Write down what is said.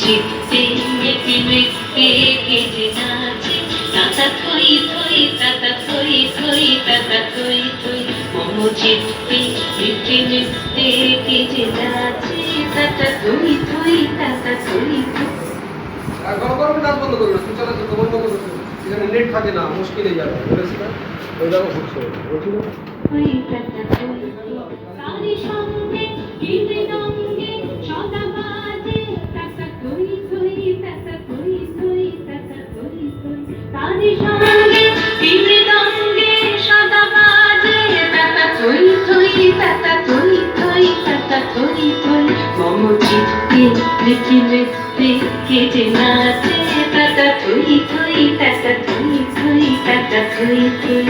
চিত্তে মেতে মেতে কেটে নাচে তাতা থই থই তাতা থই থই তাতা থই থই মম চিত্তে মেতে মেতে কেটে নাচে তাতা থই থই তাতা থই থই। গরম ডাক বন্ধ করবে না, চলো তো বন্ধ করবে, এখানে নেট থাকে না, মুশকিল হয়ে যাবে, বলেছি না ওই দেখো ঘুরছে বলছি না থই তাতা থই থই তারি সঙ্গে গীতে রঙ্গে সদা বাজে তাতা থই থই তাতা থই থই তাতা থই থই তারি সঙ্গে গীতে রঙ্গে সদা বাজে তাতা থই থই তাতা থই থই তাতা থই থই মম চিত্তে মেতে মেতে কেটে নাচে তাতা থই থই তাতা থই থই তাতা থই থই।